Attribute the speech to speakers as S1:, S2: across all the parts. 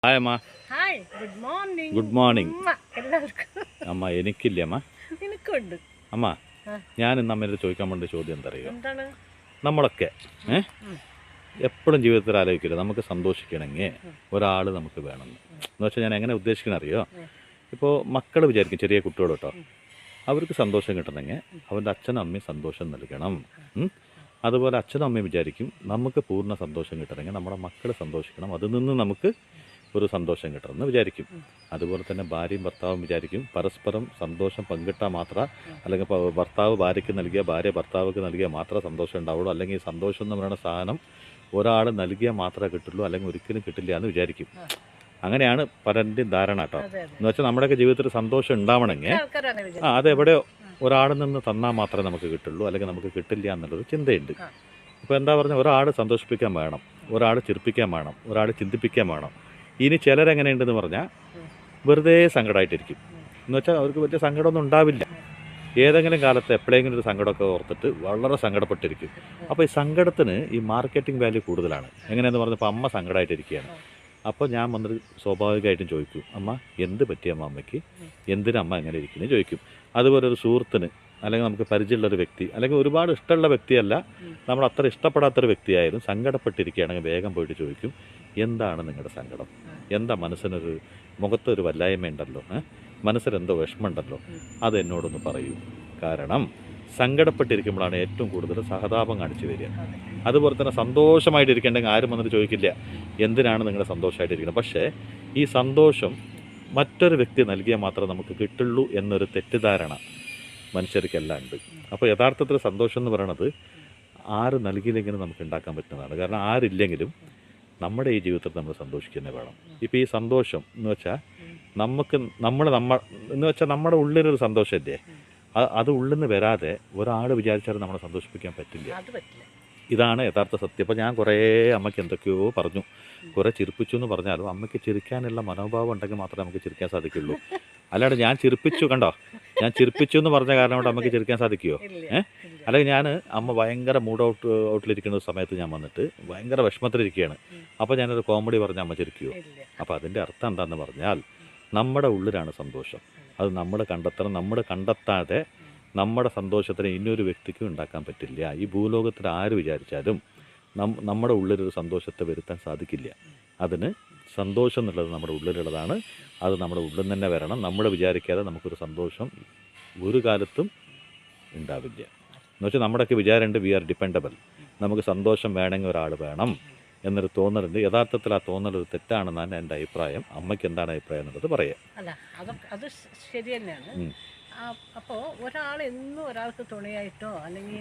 S1: Hi അമ്മ.
S2: Hi, good morning.
S1: Good morning
S2: എല്ലാവർക്കും.
S1: അമ്മ. എനിക്കില്ലേ അമ്മ?
S2: എനിക്കുണ്ട്.
S1: അമ്മ, ഞാൻ ഇന്ന് അമ്മയോട് ചോദിക്കാൻ വേണ്ട ചോദ്യം എന്താ അറിയോ?
S2: എന്താണ്?
S1: നമ്മളൊക്കെ എപ്പോഴും ജീവിതത്തിൽ ആലോചിക്കില്ല, നമുക്ക് സന്തോഷിക്കണമെങ്കിൽ ഒരാൾ നമുക്ക് വേണമെന്ന്. എന്ന് വെച്ചാൽ ഞാൻ എങ്ങനെ ഉദ്ദേശിക്കണം അറിയോ? ഇപ്പോൾ മക്കൾ വിചാരിക്കും, ചെറിയ കുട്ടിയോട് കേട്ടോ, അവർക്ക് സന്തോഷം കിട്ടണമെങ്കിൽ അവൻ്റെ അച്ഛനും അമ്മയും സന്തോഷം നൽകണം. അതുപോലെ അച്ഛനും അമ്മയും വിചാരിക്കും നമുക്ക് പൂർണ്ണ സന്തോഷം കിട്ടണമെങ്കിൽ നമ്മുടെ മക്കൾ സന്തോഷിക്കണം, അതിൽ നിന്ന് നമുക്ക് ഒരു സന്തോഷം കിട്ടണമെന്ന് വിചാരിക്കും. അതുപോലെ തന്നെ ഭാര്യയും ഭർത്താവും വിചാരിക്കും പരസ്പരം സന്തോഷം പങ്കിട്ടാൽ മാത്രം, അല്ലെങ്കിൽ ഭർത്താവ് ഭാര്യയ്ക്ക് നൽകിയ ഭാര്യ ഭർത്താവുക്ക് നൽകിയാൽ മാത്രമേ സന്തോഷം ഉണ്ടാവുള്ളൂ, അല്ലെങ്കിൽ ഈ സന്തോഷം എന്ന് പറയുന്ന സാധനം ഒരാൾ നൽകിയാൽ മാത്രമേ കിട്ടുള്ളൂ, അല്ലെങ്കിൽ ഒരിക്കലും കിട്ടില്ല എന്ന് വിചാരിക്കും. അങ്ങനെയാണ് പലരുടെയും ധാരണ കേട്ടോ. എന്ന് വെച്ചാൽ നമ്മുടെയൊക്കെ ജീവിതത്തിൽ സന്തോഷം ഉണ്ടാവണമെങ്കിൽ അതെവിടെയോ ഒരാളിൽ നിന്ന് തന്നാൽ മാത്രമേ നമുക്ക് കിട്ടുള്ളൂ, അല്ലെങ്കിൽ നമുക്ക് കിട്ടില്ല എന്നുള്ളൊരു ചിന്തയുണ്ട്. ഇപ്പോൾ എന്താ പറഞ്ഞാൽ, ഒരാൾ സന്തോഷിപ്പിക്കാൻ വേണം, ഒരാൾ ചിരിപ്പിക്കാൻ വേണം, ഒരാൾ ചിന്തിപ്പിക്കാൻ വേണം. ഇനി ചിലരെങ്ങനെയുണ്ടെന്ന് പറഞ്ഞാൽ വെറുതെ സങ്കടമായിട്ടിരിക്കും. എന്ന് വെച്ചാൽ അവർക്ക് വലിയ സങ്കടമൊന്നും ഉണ്ടാവില്ല, ഏതെങ്കിലും കാലത്ത് എപ്പോഴെങ്കിലും ഒരു സങ്കടമൊക്കെ ഓർത്തിട്ട് വളരെ സങ്കടപ്പെട്ടിരിക്കും. അപ്പോൾ ഈ സങ്കടത്തിന് ഈ മാർക്കറ്റിംഗ് വാല്യൂ കൂടുതലാണ്. എങ്ങനെയാണെന്ന് പറഞ്ഞപ്പോൾ അമ്മ സങ്കടമായിട്ടിരിക്കുകയാണ്. അപ്പോൾ ഞാൻ വന്നിട്ട് സ്വാഭാവികമായിട്ടും ചോദിക്കും, അമ്മ എന്ത് പറ്റിയമ്മ അമ്മയ്ക്ക്, എന്തിനമ്മ എങ്ങനെ ഇരിക്കുന്നത് ചോദിക്കും. അതുപോലെ ഒരു സുഹൃത്തിന്, അല്ലെങ്കിൽ നമുക്ക് പരിചയമുള്ളൊരു വ്യക്തി, അല്ലെങ്കിൽ ഒരുപാട് ഇഷ്ടമുള്ള വ്യക്തിയല്ല, നമ്മൾ അത്ര ഇഷ്ടപ്പെടാത്തൊരു വ്യക്തിയായാലും സങ്കടപ്പെട്ടിരിക്കുകയാണെങ്കിൽ വേഗം പോയിട്ട് ചോദിക്കും, എന്താണ് നിങ്ങളുടെ സങ്കടം, എന്താ മനസ്സിനൊരു മുഖത്തൊരു വല്ലായ്മയുണ്ടല്ലോ, മനസ്സിലെന്തോ വിഷമമുണ്ടല്ലോ, അത് എന്നോടൊന്ന് പറയൂ. കാരണം സങ്കടപ്പെട്ടിരിക്കുമ്പോഴാണ് ഏറ്റവും കൂടുതൽ സഹതാപം കാണിച്ചു വരിക. അതുപോലെ തന്നെ സന്തോഷമായിട്ടിരിക്കേണ്ടെങ്കിൽ ആരും വന്നിട്ട് ചോദിക്കില്ല എന്തിനാണ് നിങ്ങൾ സന്തോഷമായിട്ടിരിക്കുന്നത്. പക്ഷേ ഈ സന്തോഷം മറ്റൊരു വ്യക്തി നൽകിയാൽ മാത്രമേ നമുക്ക് കിട്ടുള്ളൂ എന്നൊരു തെറ്റിദ്ധാരണ മനുഷ്യർക്കെല്ലാം ഉണ്ട്. അപ്പോൾ യഥാർത്ഥത്തിൽ സന്തോഷം എന്ന് പറയണത് ആര് നൽകിയില്ലെങ്കിലും നമുക്ക് ഉണ്ടാക്കാൻ പറ്റുന്നതാണ്. കാരണം ആരില്ലെങ്കിലും നമ്മുടെ ഈ ജീവിതത്തിൽ നമ്മൾ സന്തോഷിക്കുന്നേ വേണം. ഇപ്പോൾ ഈ സന്തോഷം എന്ന് വെച്ചാൽ നമുക്ക് എന്ന് വെച്ചാൽ നമ്മുടെ ഉള്ളിലൊരു സന്തോഷമില്ലേ, അത് ഉള്ളിൽ നിന്ന് വരാതെ ഒരാൾ വിചാരിച്ചാലും നമ്മളെ സന്തോഷിപ്പിക്കാൻ പറ്റില്ല. ഇതാണ് യഥാർത്ഥ സത്യം. അപ്പോൾ ഞാൻ കുറേ അമ്മയ്ക്ക് എന്തൊക്കെയോ പറഞ്ഞു, കുറേ ചിരിപ്പിച്ചു എന്ന് പറഞ്ഞാലും അമ്മയ്ക്ക് ചിരിക്കാനുള്ള മനോഭാവം ഉണ്ടെങ്കിൽ മാത്രമേ നമുക്ക് ചിരിക്കാൻ സാധിക്കുള്ളൂ. അല്ലാണ്ട് ഞാൻ ചിരിപ്പിച്ചു, കണ്ടോ, ഞാൻ ചിരിപ്പിച്ചു എന്ന് പറഞ്ഞ കാരണം കൊണ്ട് അമ്മയ്ക്ക് ചിരിക്കാൻ സാധിക്കുമോ? അല്ലെങ്കിൽ ഞാൻ അമ്മ ഭയങ്കര മൂഡ് ഔട്ടിലിരിക്കുന്ന സമയത്ത് ഞാൻ വന്നിട്ട് ഭയങ്കര വിഷമത്തിലിരിക്കുകയാണ്, അപ്പോൾ ഞാനൊരു കോമഡി പറഞ്ഞാൽ അമ്മ ചിരിക്കുമോ? അപ്പോൾ അതിൻ്റെ അർത്ഥം എന്താണെന്ന് പറഞ്ഞാൽ നമ്മുടെ ഉള്ളിലാണ് സന്തോഷം, അത് നമ്മൾ കണ്ടെത്തണം. നമ്മൾ കണ്ടെത്താതെ നമ്മുടെ സന്തോഷത്തിന് ഇനിയൊരു വ്യക്തിക്കും ഉണ്ടാക്കാൻ പറ്റില്ല. ഈ ഭൂലോകത്തിൽ ആര് വിചാരിച്ചാലും നമ്മുടെ ഉള്ളിലൊരു സന്തോഷത്തെ വരുത്താൻ സാധിക്കില്ല. അതിന് സന്തോഷം എന്നുള്ളത് നമ്മുടെ ഉള്ളിലുള്ളതാണ്, അത് നമ്മുടെ ഉള്ളിൽ തന്നെ വരണം. നമ്മൾ വിചാരിക്കാതെ നമുക്കൊരു സന്തോഷം ഒരു കാലത്തും ഉണ്ടാവില്ല. എന്ന് വെച്ചാൽ നമ്മുടെയൊക്കെ വിചാരമുണ്ട്, വി ആർ ഡിപ്പെൻഡബിൾ, നമുക്ക് സന്തോഷം വേണമെങ്കിൽ ഒരാൾ വേണം എന്നൊരു തോന്നലുണ്ട്. യഥാർത്ഥത്തിൽ ആ തോന്നലൊരു തെറ്റാണെന്നാണ് എൻ്റെ അഭിപ്രായം. അമ്മയ്ക്ക് എന്താണ് അഭിപ്രായം എന്നുള്ളത് പറയാം.
S2: അല്ല, അത് ശരി തന്നെയാണ്. അപ്പോൾ ഒരാൾ എന്നും ഒരാൾക്ക് തുണയായിട്ടോ അല്ലെങ്കിൽ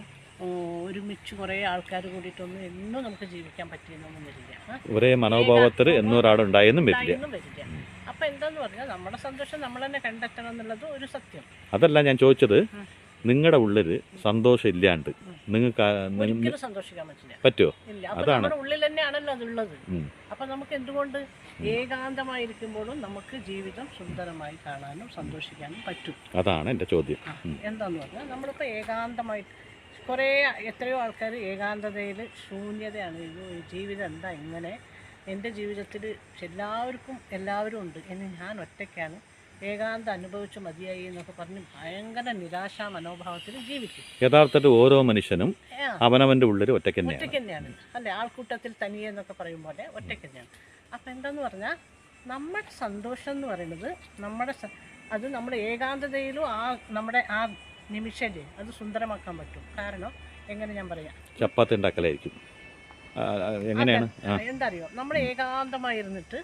S2: ഒരുമിച്ച് കുറേ ആൾക്കാർ കൂടിയിട്ടൊന്നും എന്നും നമുക്ക് ജീവിക്കാൻ പറ്റിയെന്നൊന്നും വരില്ല.
S1: ഒരേ മനോഭാവത്തിൽ എന്നും ഒരാളുണ്ടായെന്നും വരില്ല.
S2: അപ്പോൾ എന്താന്ന് പറഞ്ഞാൽ നമ്മുടെ സന്തോഷം നമ്മൾ തന്നെ കണ്ടെത്തണം എന്നുള്ളത് ഒരു സത്യം.
S1: അതല്ല ഞാൻ ചോദിച്ചത്, നിങ്ങളുടെ ഉള്ളിൽ സന്തോഷം ഇല്ലാണ്ട് നിങ്ങൾക്ക്
S2: സന്തോഷിക്കാൻ പറ്റില്ല,
S1: പറ്റുമോ?
S2: അതാണ് ഉള്ളിൽ തന്നെയാണല്ലോ അതുള്ളത്. അപ്പൊ നമുക്ക് എന്തുകൊണ്ട് ഏകാന്തമായിരിക്കുമ്പോഴും നമുക്ക് ജീവിതം സുന്ദരമായി കാണാനും സന്തോഷിക്കാനും പറ്റും.
S1: അതാണ് എൻ്റെ ചോദ്യം.
S2: എന്താന്ന് പറഞ്ഞാൽ നമ്മളിപ്പോൾ ഏകാന്തമായിട്ട് എത്രയോ ആൾക്കാർ ഏകാന്തതയിൽ ശൂന്യതയാണ്, ജീവിതം എന്താ ഇങ്ങനെ, എൻ്റെ ജീവിതത്തിൽ എല്ലാവരും ഉണ്ട്, എന്ന് ഞാൻ ഒറ്റയ്ക്കാണ്, ഏകാന്ത അനുഭവിച്ച് മതിയായി എന്നൊക്കെ പറഞ്ഞ് ഭയങ്കര നിരാശാ മനോഭാവത്തിൽ ജീവിക്കും.
S1: യഥാർത്ഥത്തിൽ ഓരോ മനുഷ്യനും അവനവൻ്റെ ഉള്ളിൽ ഒറ്റയ്ക്ക്
S2: തന്നെയാണ് അല്ലെ, ആൾക്കൂട്ടത്തിൽ തനിയെ എന്നൊക്കെ പറയും പോലെ ഒറ്റയ്ക്ക് തന്നെയാണ്. അപ്പം എന്താന്ന് പറഞ്ഞാൽ നമ്മുടെ സന്തോഷം എന്ന് പറയുന്നത് അത് നമ്മുടെ ഏകാന്തതയിലും നമ്മുടെ ആ നിമിഷല്ലേ അത് സുന്ദരമാക്കാൻ പറ്റും. കാരണം എങ്ങനെ ഞാൻ പറയാം,
S1: ചപ്പാത്തി ഉണ്ടാക്കലായിരിക്കും. എങ്ങനെയാണ്
S2: എന്താ അറിയോ, നമ്മൾ ഏകാന്തമായിരുന്നിട്ട്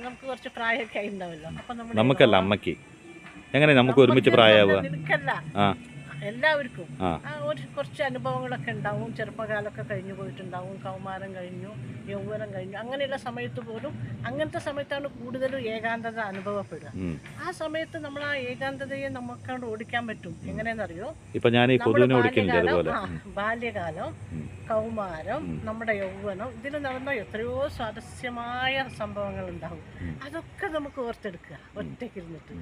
S2: നമുക്ക് കുറച്ച് പ്രായമൊക്കെ ആയി ഉണ്ടാവല്ലോ, അപ്പൊ
S1: നമുക്കല്ല അമ്മയ്ക്ക് എങ്ങനെ നമുക്ക് ഒരുമിച്ച് പ്രായമാവുക?
S2: എല്ലാവർക്കും കുറച്ച് അനുഭവങ്ങളൊക്കെ ഉണ്ടാവും. ചെറുപ്പകാലമൊക്കെ കഴിഞ്ഞു പോയിട്ടുണ്ടാവും, കൗമാരം കഴിഞ്ഞു, യൗവനം കഴിഞ്ഞു, അങ്ങനെയുള്ള സമയത്ത് പോലും അങ്ങനത്തെ സമയത്താണ് കൂടുതലും ഏകാന്തത അനുഭവപ്പെടുക. ആ സമയത്ത് നമ്മൾ ആ ഏകാന്തതയെ നമുക്കവിടെ ഓടിക്കാൻ പറ്റും. എങ്ങനെയെന്നറിയോ, ബാല്യകാലം, കൗമാരം, നമ്മുടെ യൗവനം, ഇതിൽ നടന്ന എത്രയോ സ്വാരസ്യമായ സംഭവങ്ങൾ ഉണ്ടാവും. അതൊക്കെ നമുക്ക് ഓർത്തെടുക്കുക ഒറ്റയ്ക്കിരുന്നിട്ട്.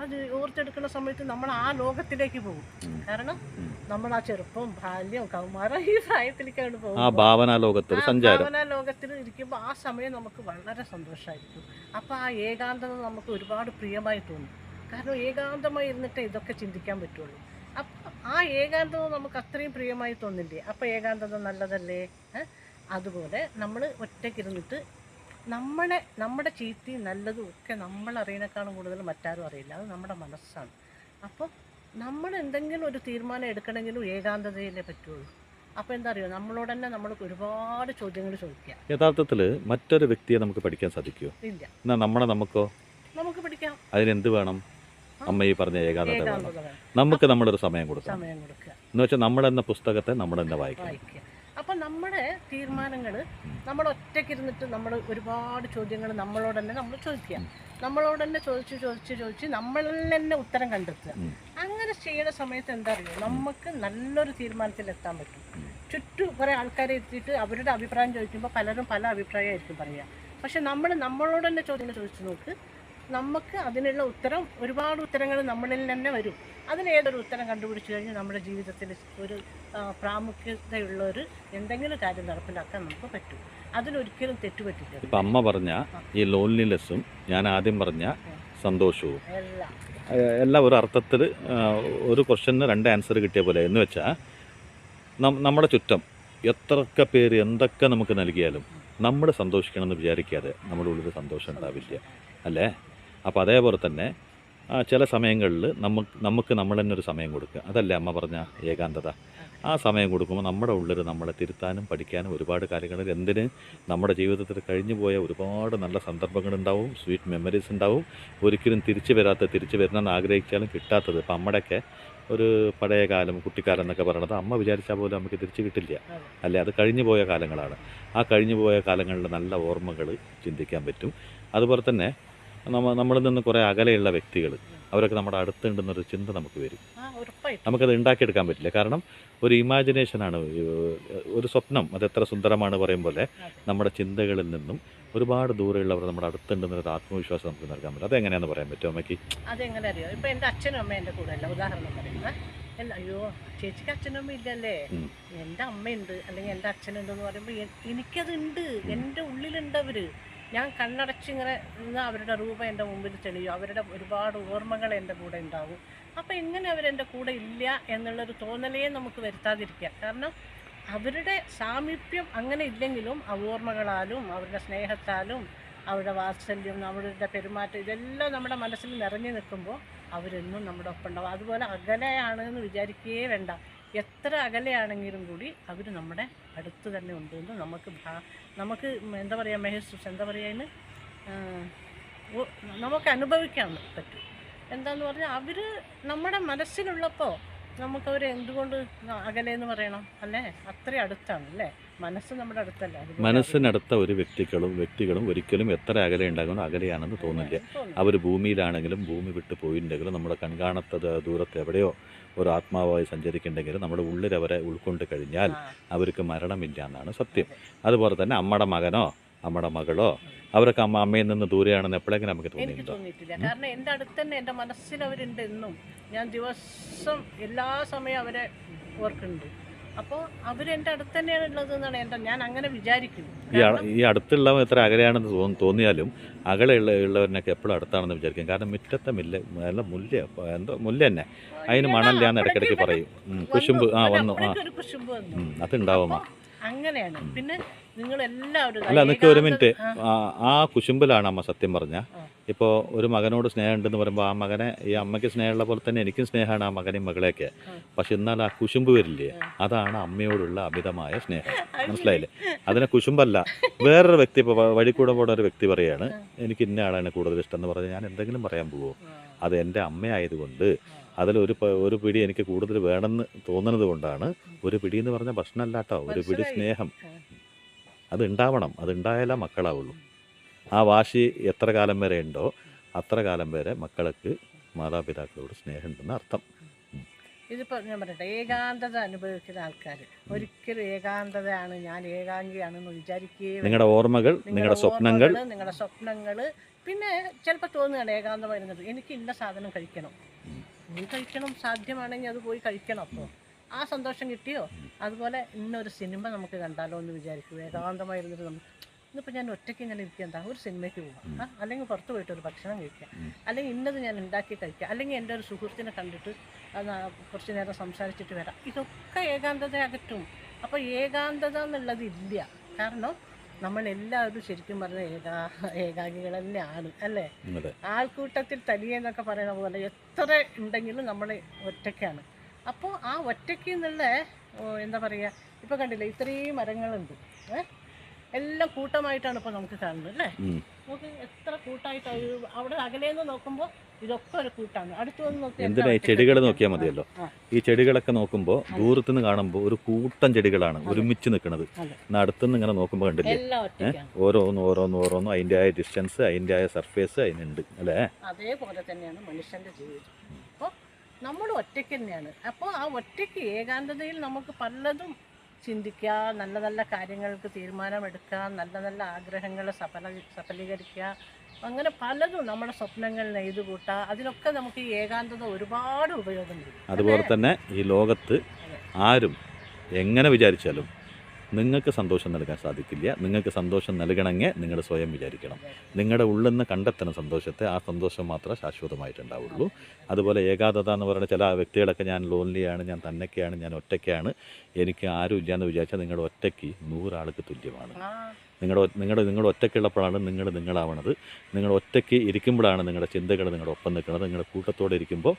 S2: അത് ഓർത്തെടുക്കുന്ന സമയത്ത് നമ്മൾ ആ ലോകത്തിലേക്ക് പോകും. കാരണം നമ്മൾ ആ ചെറുപ്പവും ബാല്യവും കൗമാരം ഈ പ്രായത്തിലേക്കാണ്
S1: ആ
S2: പോകും.
S1: ഭാവനാ ലോകത്തൊരു സഞ്ചാരം.
S2: ഭാവന ലോകത്തിൽ ഇരിക്കുമ്പോൾ ആ സമയം നമുക്ക് വളരെ സന്തോഷമായിരിക്കും. അപ്പോൾ ആ ഏകാന്തത നമുക്ക് ഒരുപാട് പ്രിയമായി തോന്നും. കാരണം ഏകാന്തമായി ഇരുന്നിട്ട് ഇതൊക്കെ ചിന്തിക്കാൻ പറ്റുള്ളൂ. അപ്പം ആ ഏകാന്തത നമുക്ക് അത്രയും പ്രിയമായി തോന്നില്ലേ? അപ്പോൾ ഏകാന്തത നല്ലതല്ലേ? അതുപോലെ നമ്മൾ ഒറ്റയ്ക്കിരുന്നിട്ട് നമ്മുടെ ചീത്തയും നല്ലതും ഒക്കെ നമ്മൾ അറിയുന്നേക്കാളും കൂടുതൽ മറ്റാരും അറിയില്ല. അത് നമ്മുടെ മനസ്സാണ്. അപ്പോൾ നമ്മൾ എന്തെങ്കിലും ഒരു തീരുമാനം എടുക്കണമെങ്കിലും ഏകാന്തതയിലേ പറ്റുള്ളൂ. അപ്പോൾ എന്താ അറിയുമോ, നമ്മളോട് തന്നെ നമ്മൾ ഒരുപാട് ചോദ്യങ്ങൾ ചോദിക്കുക.
S1: യഥാർത്ഥത്തിൽ മറ്റൊരു വ്യക്തിയെ നമുക്ക് പഠിക്കാൻ സാധിക്കുമോ?
S2: ഇല്ല.
S1: എന്നാൽ നമുക്കോ?
S2: നമുക്ക് പഠിക്കാം.
S1: അതിനെന്ത് വേണം? അമ്മ ഈ പറഞ്ഞ ഏകാന്തത വേണം.
S2: ഏകാന്തത വേണം.
S1: നമുക്ക് നമ്മളൊരു സമയം കൊടുക്കണം.
S2: സമയം കൊടുക്കുക.
S1: എന്ന് വെച്ചാൽ നമ്മളെന്ന പുസ്തകത്തെ നമ്മൾ തന്നെ വായിക്കണം.
S2: വായിക്കുക. അപ്പം നമ്മുടെ തീരുമാനങ്ങൾ നമ്മൾ ഒറ്റയ്ക്കിരുന്നിട്ട് നമ്മൾ ഒരുപാട് ചോദ്യങ്ങൾ നമ്മളോട് തന്നെ നമ്മൾ ചോദിക്കുക. നമ്മളോട് തന്നെ ചോദിച്ച് നമ്മളിൽ തന്നെ ഉത്തരം കണ്ടെത്തുക. അങ്ങനെ ചെയ്യുന്ന സമയത്ത് എന്താ അറിയുമോ, നമുക്ക് നല്ലൊരു തീരുമാനത്തിൽ എത്താൻ പറ്റും. ചുറ്റും കുറേ ആൾക്കാരെ എത്തിയിട്ട് അവരുടെ അഭിപ്രായം ചോദിക്കുമ്പോൾ പലരും പല അഭിപ്രായമായിരിക്കും പറയുക. പക്ഷെ നമ്മളോട് തന്നെ ചോദ്യങ്ങൾ ചോദിച്ചു നോക്ക്, നമുക്ക് അതിനുള്ള ഉത്തരം, ഒരുപാട് ഉത്തരങ്ങൾ നമ്മളിൽ തന്നെ വരും. അതിലേതൊരു ഉത്തരം കണ്ടുപിടിച്ച് കഴിഞ്ഞാൽ നമ്മുടെ ജീവിതത്തിൽ ഒരു പ്രാമുഖ്യതയുള്ളൊരു എന്തെങ്കിലും കാര്യം നടപ്പിലാക്കാൻ നമുക്ക് പറ്റും. അതിലൊരിക്കലും തെറ്റുപറ്റില്ല.
S1: ഇപ്പം അമ്മ പറഞ്ഞ ഈ ലോൺലിനെസ്സും ഞാൻ ആദ്യം പറഞ്ഞ സന്തോഷവും എല്ലാം ഒരു അർത്ഥത്തിൽ ഒരു ക്വസ്റ്റ്യന് 2 ആൻസർ കിട്ടിയ പോലെ. എന്ന് വെച്ചാൽ നമ്മുടെ ചുറ്റം എത്രയൊക്കെ പേര് എന്തൊക്കെ നമുക്ക് നൽകിയാലും നമ്മൾ സന്തോഷിക്കണമെന്ന് വിചാരിക്കാതെ നമ്മുടെ ഉള്ളിൽ സന്തോഷം ഉണ്ടാവില്ല, അല്ലേ? അപ്പോൾ അതേപോലെ തന്നെ ചില സമയങ്ങളിൽ നമുക്ക് നമ്മൾ തന്നെ ഒരു സമയം കൊടുക്കുക. അതല്ലേ അമ്മ പറഞ്ഞ ഏകാന്തത? ആ സമയം കൊടുക്കുമ്പോൾ നമ്മുടെ ഉള്ളിൽ നമ്മളെ തിരുത്താനും പഠിക്കാനും ഒരുപാട് കാര്യങ്ങൾ, എന്തിന് നമ്മുടെ ജീവിതത്തിൽ കഴിഞ്ഞു പോയ ഒരുപാട് നല്ല സന്ദർഭങ്ങളുണ്ടാവും, സ്വീറ്റ് മെമ്മറീസ് ഉണ്ടാവും. ഒരിക്കലും തിരിച്ചു വരണമെന്ന് ആഗ്രഹിച്ചാലും കിട്ടാത്തത്. ഇപ്പം അമ്മയുടെയൊക്കെ ഒരു പഴയ കാലം, കുട്ടിക്കാലം എന്നൊക്കെ പറയണത് അമ്മ വിചാരിച്ചാൽ പോലും നമുക്ക് തിരിച്ചു കിട്ടില്ല, അല്ലേ? അത് കഴിഞ്ഞു പോയ കാലങ്ങളാണ്. ആ കഴിഞ്ഞു പോയ കാലങ്ങളിൽ നല്ല ഓർമ്മകൾ ചിന്തിക്കാൻ പറ്റും. അതുപോലെ തന്നെ നമ്മളിൽ നിന്ന് കുറേ അകലെയുള്ള വ്യക്തികൾ, അവരൊക്കെ നമ്മുടെ അടുത്തുണ്ടെന്നൊരു ചിന്ത നമുക്ക് വരും. നമുക്കത് ഉണ്ടാക്കിയെടുക്കാൻ പറ്റില്ല. കാരണം ഒരു ഇമാജിനേഷനാണ്, ഒരു സ്വപ്നം. അത് എത്ര സുന്ദരമാണ് പറയും പോലെ നമ്മുടെ ചിന്തകളിൽ നിന്നും ഒരുപാട് ദൂരെയുള്ളവർ നമ്മുടെ അടുത്തുണ്ടെന്നൊരു ആത്മവിശ്വാസം നമുക്ക് നൽകാൻ പറ്റും. അതെങ്ങനെയാണെന്ന് പറയാൻ പറ്റുമോ അമ്മയ്ക്ക്?
S2: അതെങ്ങനെ അറിയോ? ഇപ്പം എൻ്റെ അച്ഛനും അമ്മ എൻ്റെ കൂടെ അല്ല, ഉദാഹരണം പറയുന്നത്. അയ്യോ ചേച്ചിക്ക് അച്ഛനും അമ്മ ഇല്ലല്ലേ, എൻ്റെ അമ്മയുണ്ട് അല്ലെങ്കിൽ എൻ്റെ അച്ഛനുണ്ടെന്ന് പറയുമ്പോൾ എനിക്കതുണ്ട്, എൻ്റെ ഉള്ളിലുണ്ട് അവർ. ഞാൻ കണ്ണടച്ചിങ്ങനെ നിന്ന് അവരുടെ രൂപം എൻ്റെ മുമ്പിൽ തെളിയും, അവരുടെ ഒരുപാട് ഓർമ്മകൾ എൻ്റെ കൂടെ ഉണ്ടാവും. അപ്പോൾ എങ്ങനെ അവരെൻ്റെ കൂടെ ഇല്ല എന്നുള്ളൊരു തോന്നലേ നമുക്ക് വരുത്താതിരിക്കുക. കാരണം അവരുടെ സാമീപ്യം അങ്ങനെ ഇല്ലെങ്കിലും ആ ഓർമ്മകളാലും അവരുടെ സ്നേഹത്താലും അവരുടെ വാത്സല്യം, അവരുടെ പെരുമാറ്റം, ഇതെല്ലാം നമ്മുടെ മനസ്സിൽ നിറഞ്ഞു നിൽക്കുമ്പോൾ അവരെന്നും നമ്മുടെ ഒപ്പം ഉണ്ടാവും. അതുപോലെ അകലെയാണെന്ന് വിചാരിക്കുകയേ വേണ്ട. എത്ര അകലെയാണെങ്കിലും കൂടി അവർ നമ്മുടെ അടുത്ത് തന്നെ ഉണ്ടെന്ന് നമുക്ക് എന്താ പറയുക, മെഹസൂസ് എന്താ പറയുക, അതിന് നമുക്ക് അനുഭവിക്കാൻ പറ്റും. എന്താന്ന് പറഞ്ഞാൽ അവർ നമ്മുടെ മനസ്സിലുള്ളപ്പോൾ നമുക്കവർ എന്തുകൊണ്ട് അകലെയെന്ന് പറയണം, അല്ലേ? അത്രയും അടുത്താണ്, അല്ലേ? മനസ്സ് നമ്മുടെ അടുത്തല്ല.
S1: മനസ്സിനടുത്ത ഒരു വ്യക്തികളും ഒരിക്കലും എത്ര അകലെ ഉണ്ടാകുന്നു അകലെയാണെന്ന് തോന്നില്ല. അവർ ഭൂമിയിലാണെങ്കിലും ഭൂമി വിട്ട് പോയിട്ടുണ്ടെങ്കിലും നമ്മുടെ കൺകാണത്ത ദൂരത്ത് എവിടെയോ ഒരു ആത്മാവായി സഞ്ചരിക്കുന്നുണ്ടെങ്കിലും നമ്മുടെ ഉള്ളിൽ അവരെ ഉൾക്കൊണ്ട് കഴിഞ്ഞാൽ അവർക്ക് മരണമില്ല എന്നാണ് സത്യം. അതുപോലെ തന്നെ അമ്മയുടെ മകനോ അമ്മയുടെ മകളോ അവരൊക്കെ അമ്മയിൽ നിന്ന് ദൂരെയാണെന്ന് എപ്പോഴെങ്കിലും നമുക്ക്
S2: തോന്നിയിട്ടില്ല. കാരണം എൻ്റെ അടുത്ത് തന്നെ എൻ്റെ മനസ്സിൽ അവരുണ്ട് എന്നും. ഞാൻ ദിവസം എല്ലാ സമയവും അവരെ ഓർക്കുന്നുണ്ട്. അപ്പോൾ അവരെൻ്റെ അടുത്ത് തന്നെയാണ് ഉള്ളത് എന്നാണ് ഞാൻ അങ്ങനെ വിചാരിക്കുന്നു.
S1: ഈ അടുത്തുള്ളവർ എത്ര അകലെയാണെന്ന് തോന്നിയാലും ഉള്ളവരിനൊക്കെ എപ്പോഴും അടുത്താണെന്ന് വിചാരിക്കും. കാരണം മുറ്റത്തെ മുല്ല തന്നെ അതിന് മണല്ലാന്ന് ഇടയ്ക്കിടയ്ക്ക് പറയും. കുശുമ്പ് വന്നു അതുണ്ടാവും.
S2: അങ്ങനെയാണ്. പിന്നെ നിങ്ങളെല്ലാവരും
S1: അല്ല നിനക്ക് ഒരു മിനിറ്റ്, ആ കുശുമ്പിലാണ് അമ്മ സത്യം പറഞ്ഞ. ഇപ്പോൾ ഒരു മകനോട് സ്നേഹം ഉണ്ടെന്ന് പറയുമ്പോൾ ആ മകനെ ഈ അമ്മയ്ക്ക് സ്നേഹമുള്ള പോലെ തന്നെ എനിക്കും സ്നേഹമാണ് ആ മകനെയും മകളെയൊക്കെ. പക്ഷെ എന്നാൽ ആ കുശുമ്പ് വരില്ലേ, അതാണ് അമ്മയോടുള്ള അമിതമായ സ്നേഹം. മനസ്സിലായില്ലേ? അതിനെ കുശുമ്പല്ല. വേറൊരു വ്യക്തി ഇപ്പോൾ വഴി കൂടെ പോണ ഒരു വ്യക്തി പറയാണ് എനിക്ക് ഇന്ന ആളാണ് കൂടുതൽ ഇഷ്ടം എന്ന് പറഞ്ഞാൽ ഞാൻ എന്തെങ്കിലും പറയാൻ പോവോ? അത് എൻ്റെ അമ്മയായതുകൊണ്ട് ഒരു പിടി എനിക്ക് കൂടുതൽ വേണമെന്ന് തോന്നുന്നത് കൊണ്ടാണ്. ഒരു പിടി എന്ന് പറഞ്ഞാൽ ഭക്ഷണമല്ല കേട്ടോ, ഒരു പിടി സ്നേഹം. അത് ഉണ്ടാവണം. അതുണ്ടായാലേ മക്കളാവുള്ളൂ. ആ വാശി എത്ര കാലം വരെ ഉണ്ടോ അത്ര കാലം വരെ മക്കൾക്ക് മാതാപിതാക്കളോട് സ്നേഹമുണ്ടെന്ന് അർത്ഥം.
S2: ഇതിപ്പോൾ ഞാൻ പറയട്ടെ, ഏകാന്തത അനുഭവിക്കുന്ന ആൾക്കാർ ഒരിക്കലും ഏകാന്തതയാണ്, ഞാൻ ഏകാംഗിയാണെന്ന് വിചാരിക്കുകയും
S1: നിങ്ങളുടെ ഓർമ്മകൾ, നിങ്ങളുടെ സ്വപ്നങ്ങൾ,
S2: നിങ്ങളുടെ സ്വപ്നങ്ങൾ, പിന്നെ ചിലപ്പോൾ തോന്നുകയാണ് ഏകാന്തമായിരുന്നത് എനിക്ക് ഇന്ന സാധനം കഴിക്കണം, പോയി കഴിക്കണം, സാധ്യമാണെങ്കിൽ അത് പോയി കഴിക്കണം. അപ്പോൾ ആ സന്തോഷം കിട്ടിയോ? അതുപോലെ ഇന്നൊരു സിനിമ നമുക്ക് കണ്ടാലോ എന്ന് വിചാരിക്കും. ഏകാന്തമായിരുന്നിട്ട് നമുക്ക് ഇന്നിപ്പോൾ ഞാൻ ഒറ്റയ്ക്ക് ഇങ്ങനെ ഇരിക്കുക, ഒരു സിനിമയ്ക്ക് പോകാം, അല്ലെങ്കിൽ പുറത്ത് പോയിട്ട് ഒരു ഭക്ഷണം കഴിക്കാം, അല്ലെങ്കിൽ ഇന്നത് ഞാൻ ഉണ്ടാക്കി കഴിക്കാം, അല്ലെങ്കിൽ എൻ്റെ ഒരു സുഹൃത്തിനെ കണ്ടിട്ട് അത് കുറച്ച് നേരം സംസാരിച്ചിട്ട് വരാം. ഇതൊക്കെ ഏകാന്തത അകറ്റും. അപ്പോൾ ഏകാന്തത എന്നുള്ളത് ഇല്ല. കാരണം നമ്മളെല്ലാവരും ശരിക്കും പറഞ്ഞ ഏകാഗികൾ തന്നെയാണ്, അല്ലേ? ആൾക്കൂട്ടത്തിൽ തനിയെന്നൊക്കെ പറയുന്ന പോലെ എത്ര ഉണ്ടെങ്കിലും നമ്മൾ ഒറ്റയ്ക്കാണ്. അപ്പോൾ ആ ഒറ്റയ്ക്ക് എന്നുള്ള എന്താ പറയുക, ഇപ്പോൾ കണ്ടില്ലേ ഇത്രയും മരങ്ങളുണ്ട്, എല്ലാം കൂട്ടമായിട്ടാണ് ഇപ്പോൾ നമുക്ക് കാണുന്നത്, അല്ലേ? നമുക്ക് എത്ര കൂട്ടമായിട്ട് അവിടെ അകലേന്ന് നോക്കുമ്പോൾ ഇതൊക്കെ ഒരു കൂട്ടാണ്. അടുത്ത് വന്ന് നോക്കി
S1: എന്തിനാ ഈ ചെടികൾ നോക്കിയാൽ മതിയല്ലോ. ഈ ചെടികളൊക്കെ നോക്കുമ്പോൾ ദൂരത്തുനിന്ന് കാണുമ്പോൾ ഒരു കൂട്ടം ചെടികളാണ് ഒരുമിച്ച് നിൽക്കുന്നത്. അടുത്തുനിന്ന് ഇങ്ങനെ നോക്കുമ്പോൾ കണ്ടില്ലേ, ഓരോന്നും അതിൻ്റെതായ ഡിസ്റ്റൻസ്, അതിൻ്റെതായ സർഫേസ് അതിനുണ്ട്, അല്ലേ?
S2: അതേപോലെ തന്നെയാണ് മനുഷ്യൻ്റെ ജീവിതം. അപ്പോൾ നമ്മൾ ഒറ്റയ്ക്ക് തന്നെയാണ്. അപ്പോൾ ആ ഒറ്റയ്ക്ക് ഏകാന്തതയിൽ നമുക്ക് പലതും ചിന്തിക്കുക, നല്ല നല്ല കാര്യങ്ങൾക്ക് തീരുമാനമെടുക്കുക, നല്ല നല്ല ആഗ്രഹങ്ങൾ സഫലീകരിക്കുക, അങ്ങനെ പലതും നമ്മുടെ സ്വപ്നങ്ങൾ നെയ്തു കൂട്ടുക. അതിനൊക്കെ നമുക്ക് ഈ ഏകാന്തത ഒരുപാട് ഉപയോഗമുണ്ട്.
S1: അതുപോലെ തന്നെ ഈ ലോകത്ത് ആരും എങ്ങനെ വിചാരിച്ചാലും നിങ്ങൾക്ക് സന്തോഷം നൽകാൻ സാധിക്കില്ല. നിങ്ങൾക്ക് സന്തോഷം നൽകണമെങ്കിൽ നിങ്ങൾ സ്വയം വിചാരിക്കണം. നിങ്ങളുടെ ഉള്ളിൽ നിന്ന് കണ്ടെത്തുന്ന സന്തോഷത്തെ, ആ സന്തോഷം മാത്രമേ ശാശ്വതമായിട്ടുണ്ടാവുള്ളൂ. അതുപോലെ ഏകാന്തത എന്ന് പറയുന്ന ചില വ്യക്തികളൊക്കെ ഞാൻ ലോൺലിയാണ്, ഞാൻ തന്നൊക്കെയാണ്, ഞാൻ ഒറ്റയ്ക്കാണ്, എനിക്ക് ആരും ഇല്ലയെന്ന് വിചാരിച്ചാൽ നിങ്ങളുടെ ഒറ്റയ്ക്ക് 100 ആൾക്ക് തുല്യമാണ്. നിങ്ങൾ ഒറ്റയ്ക്കുള്ളപ്പോഴാണ് നിങ്ങളാവണത്. നിങ്ങൾ ഒറ്റയ്ക്ക് ഇരിക്കുമ്പോഴാണ് നിങ്ങളുടെ ചിന്തകൾ നിങ്ങളുടെ ഒപ്പം നിൽക്കുന്നത്. നിങ്ങളുടെ കൂട്ടത്തോടെ ഇരിക്കുമ്പോൾ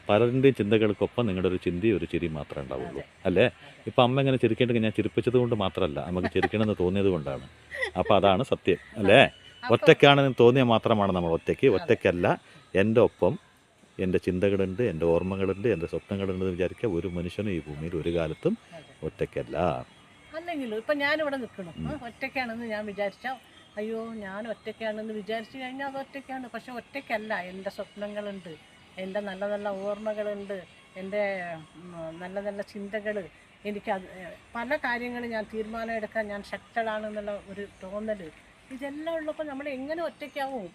S1: പലരുടെയും ചിന്തകൾക്കൊപ്പം നിങ്ങളുടെ ഒരു ചിന്തയും ഒരു ചിരി മാത്രമേ ഉണ്ടാവുള്ളൂ, അല്ലേ? ഇപ്പം അമ്മ ഇങ്ങനെ ചിരിക്കേണ്ടെങ്കിൽ ഞാൻ ചിരിപ്പിച്ചത് കൊണ്ട് മാത്രമല്ല, നമുക്ക് ചിരിക്കണമെന്ന് തോന്നിയത് കൊണ്ടാണ്. അപ്പോൾ അതാണ് സത്യം, അല്ലേ? ഒറ്റയ്ക്കാണെന്ന് തോന്നിയാൽ മാത്രമാണ് നമ്മൾ ഒറ്റയ്ക്കല്ല. എൻ്റെ ഒപ്പം എൻ്റെ ചിന്തകളുണ്ട്, എൻ്റെ ഓർമ്മകളുണ്ട്, എൻ്റെ സ്വപ്നങ്ങളുണ്ടെന്ന് വിചാരിക്കുക. ഒരു മനുഷ്യനും ഈ ഭൂമിയിൽ ഒരു കാലത്തും ഒറ്റയ്ക്കല്ല.
S2: അല്ലെങ്കിലും ഇപ്പം ഞാനിവിടെ നിൽക്കണം, ഒറ്റയ്ക്കാണെന്ന് ഞാൻ വിചാരിച്ചാൽ, അയ്യോ ഞാൻ ഒറ്റയ്ക്കാണെന്ന് വിചാരിച്ചു കഴിഞ്ഞാൽ അത് ഒറ്റയ്ക്കാണ്. പക്ഷെ ഒറ്റയ്ക്കല്ല, എൻ്റെ സ്വപ്നങ്ങളുണ്ട്, എൻ്റെ നല്ല നല്ല ഓർമ്മകളുണ്ട്, എൻ്റെ നല്ല നല്ല ചിന്തകൾ, എനിക്ക് പല കാര്യങ്ങൾ ഞാൻ തീരുമാനം എടുക്കാൻ ഞാൻ ശക്തനാണെന്നുള്ള ഒരു തോന്നൽ, ഇതെല്ലാം ഉള്ളപ്പോൾ നമ്മൾ എങ്ങനെ ഒറ്റയ്ക്കാവും?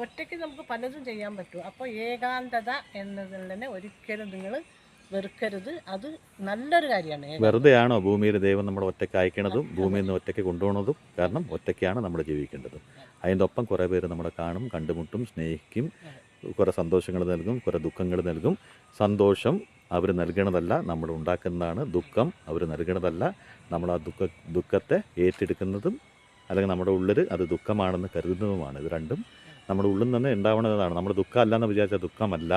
S2: ഒറ്റയ്ക്ക് നമുക്ക് പലതും ചെയ്യാൻ പറ്റും. അപ്പോൾ ഏകാന്തത എന്നതിൽ തന്നെ ഒരിക്കലും നിങ്ങൾ വെറുക്കരുത്. അത് നല്ലൊരു കാര്യമാണ്.
S1: വെറുതെയാണോ ഭൂമിയിൽ ദൈവം നമ്മളെ ഒറ്റയ്ക്ക് അയക്കണതും ഭൂമിയിൽ നിന്ന് ഒറ്റയ്ക്ക് കൊണ്ടുപോകുന്നതും? കാരണം ഒറ്റയ്ക്കാണ് നമ്മൾ ജീവിക്കേണ്ടത്. അതിൻ്റെ ഒപ്പം കുറേ പേര് നമ്മളെ കാണും, കണ്ടുമുട്ടും, സ്നേഹിക്കും, കുറേ സന്തോഷങ്ങൾ നൽകും, കുറേ ദുഃഖങ്ങൾ നൽകും. സന്തോഷം അവർ നൽകണതല്ല, നമ്മൾ ഉണ്ടാക്കുന്നതാണ്. ദുഃഖം അവർ നൽകണതല്ല, നമ്മൾ ആ ദുഃഖത്തെ ഏറ്റെടുക്കുന്നതും അല്ലെങ്കിൽ നമ്മുടെ ഉള്ളിൽ അത് ദുഃഖമാണെന്ന് കരുതുന്നതുമാണ്. ഇത് രണ്ടും നമ്മുടെ ഉള്ളിൽ നിന്ന് ഉണ്ടാവുന്നതാണ്. നമ്മൾ ദുഃഖം അല്ല എന്ന് വിചാരിച്ചാൽ ദുഃഖമല്ല,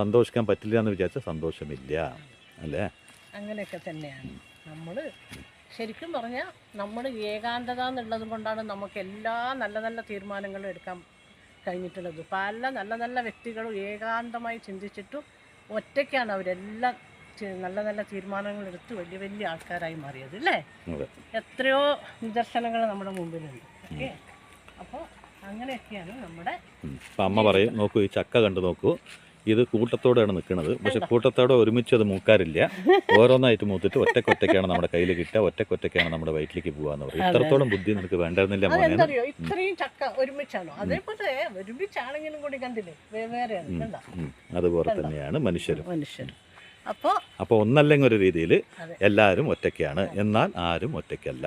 S1: സന്തോഷിക്കാൻ പറ്റില്ല എന്ന് വിചാരിച്ചാൽ സന്തോഷമില്ല, അല്ലേ?
S2: അങ്ങനെയൊക്കെ തന്നെയാണ്. നമ്മൾ ശരിക്കും പറഞ്ഞാൽ നമ്മൾ ഏകാന്തത എന്നുള്ളത് കൊണ്ടാണ് നമുക്ക് എല്ലാ നല്ല നല്ല തീരുമാനങ്ങളും എടുക്കാൻ കഴിഞ്ഞിട്ടുള്ളത്. പല നല്ല നല്ല വ്യക്തികളും ഏകാന്തമായി ചിന്തിച്ചിട്ടും ഒറ്റയ്ക്കാണ് അവരെല്ലാം നല്ല നല്ല തീരുമാനങ്ങൾ എടുത്ത് വലിയ വലിയ ആൾക്കാരായി മാറിയത്, അല്ലേ? എത്രയോ നിദർശനങ്ങൾ നമ്മുടെ മുമ്പിലുണ്ട്. ഓക്കെ, അപ്പോൾ അങ്ങനെയൊക്കെയാണ് നമ്മുടെ.
S1: അപ്പം അമ്മ പറയും, നോക്കൂ ഈ ചക്ക കണ്ടു നോക്കൂ, ഇത് കൂട്ടത്തോടെയാണ് നിൽക്കുന്നത്. പക്ഷെ കൂട്ടത്തോടെ ഒരുമിച്ച് അത് മൂക്കാറില്ല. ഓരോന്നായിട്ട് മൂത്തിട്ട് ഒറ്റക്കൊറ്റയ്ക്കാണ് നമ്മുടെ കയ്യിൽ കിട്ടുക, ഒറ്റക്കൊറ്റയ്ക്കാണ് നമ്മുടെ വയറ്റിലേക്ക് പോകാന്ന് പറയും. ഇത്രത്തോളം ബുദ്ധി നിനക്ക് വേണ്ടായിരുന്നില്ല മോനെ.
S2: ഇത്രയും ചക്ക ഒരുമിച്ചാണോ? അതേപോലെ ഒരുമിച്ചാണെങ്കിലും കൂടി കണ്ടില്ലേ, വേറെയാണ്.
S1: അതുപോലെ തന്നെയാണ് മനുഷ്യരും.
S2: അപ്പോൾ
S1: ഒന്നല്ലെങ്കിൽ ഒരു രീതിയിൽ എല്ലാവരും ഒറ്റയ്ക്കാണ്, എന്നാൽ ആരും ഒറ്റയ്ക്കല്ല.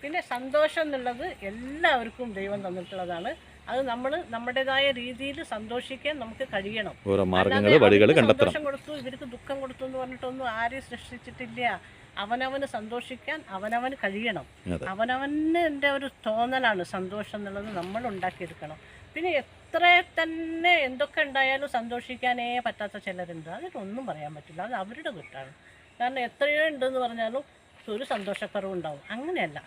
S2: പിന്നെ സന്തോഷം എന്നുള്ളത് എല്ലാവർക്കും ദൈവം തന്നിട്ടുള്ളതാണ്. അത് നമ്മൾ നമ്മുടേതായ രീതിയിൽ സന്തോഷിക്കാൻ നമുക്ക് കഴിയണം.
S1: ഓരോ മാർഗ്ഗങ്ങൾ, വഴികൾ കണ്ടെത്തണം.
S2: സന്തോഷം കൊടുത്തു, ഇവർക്ക് ദുഃഖം കൊടുത്തു എന്ന് പറഞ്ഞിട്ടൊന്നും ആരെയും സൃഷ്ടിച്ചിട്ടില്ല. അവനവന് സന്തോഷിക്കാൻ അവനവന് കഴിയണം. അവനവൻ്റെ ഒരു തോന്നലാണ് സന്തോഷം എന്നുള്ളത് നമ്മൾ ഉണ്ടാക്കിയെടുക്കണം. പിന്നെ എത്ര തന്നെ എന്തൊക്കെ ഉണ്ടായാലും സന്തോഷിക്കാനേ പറ്റാത്ത ചിലരുണ്ട്. അതിനൊന്നും പറയാൻ പറ്റില്ല, അത് അവരുടെ കുറ്റാണ്. കാരണം എത്രയോ ഉണ്ടെന്ന് പറഞ്ഞാലും ഒരു സന്തോഷക്കുറവുണ്ടാവും. അങ്ങനെയല്ല,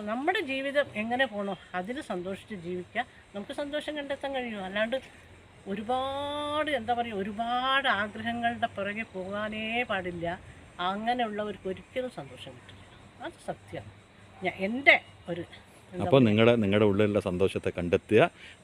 S2: നമ്മുടെ ജീവിതം എങ്ങനെ പോകണോ അതിൽ സന്തോഷിച്ച് ജീവിക്കുക. നമുക്ക് സന്തോഷം കണ്ടെത്താൻ കഴിയും. അല്ലാണ്ട് ഒരുപാട് ആഗ്രഹങ്ങളുടെ പുറകെ പോകാനേ പാടില്ല. അങ്ങനെയുള്ളവർക്ക് ഒരിക്കലും സന്തോഷം കിട്ടില്ല. അത് സത്യമാണ്. എൻ്റെ ഒരു
S1: അപ്പോൾ നിങ്ങളുടെ ഉള്ളിലുള്ള സന്തോഷത്തെ കണ്ടെത്തുക,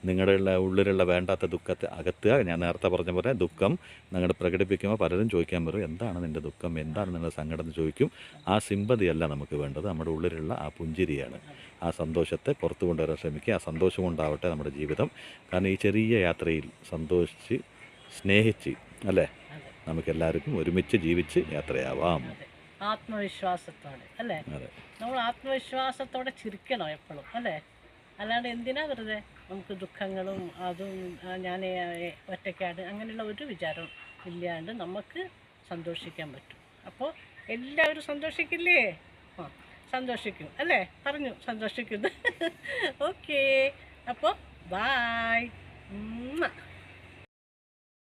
S1: നിങ്ങളുടെ ഉള്ളിലുള്ള വേണ്ടാത്ത ദുഃഖത്തെ അകത്തുക. ഞാൻ നേരത്തെ പറഞ്ഞ പോലെ ദുഃഖം നിങ്ങൾ പ്രകടിപ്പിക്കുമ്പോൾ പലരും ചോദിക്കാൻ വരും, എന്താണ് നിൻ്റെ ദുഃഖം, എന്താണ് നിങ്ങളുടെ സങ്കടം എന്ന് ചോദിക്കും. ആ സിമ്പതിയല്ല നമുക്ക് വേണ്ടത്, നമ്മുടെ ഉള്ളിലുള്ള ആ പുഞ്ചിരിയാണ്. ആ സന്തോഷത്തെ പുറത്തു കൊണ്ടുവരാൻ ശ്രമിക്കുക. ആ സന്തോഷം കൊണ്ടാവട്ടെ നമ്മുടെ ജീവിതം. കാരണം ഈ ചെറിയ യാത്രയിൽ സന്തോഷിച്ച് സ്നേഹിച്ച് അല്ലേ നമുക്കെല്ലാവർക്കും ഒരുമിച്ച് ജീവിച്ച് യാത്രയാവാം.
S2: ആത്മവിശ്വാസത്തോടെ അല്ലേ?
S1: അതെ,
S2: നമ്മൾ ആത്മവിശ്വാസത്തോടെ ചിരിക്കണം എപ്പോഴും അല്ലേ? അല്ലാണ്ട് എന്തിനാ വെറുതെ നമുക്ക് ദുഃഖങ്ങളും അതും ഞാൻ ഒറ്റയ്ക്കാട് അങ്ങനെയുള്ള ഒരു വിചാരം ഇല്ലാണ്ട് നമുക്ക് സന്തോഷിക്കാൻ പറ്റും. അപ്പോൾ എല്ലാവരും സന്തോഷിക്കില്ലേ? ആ, സന്തോഷിക്കും അല്ലേ? പറഞ്ഞു സന്തോഷിക്കുന്നു. ഓക്കേ, അപ്പോൾ ബായ്.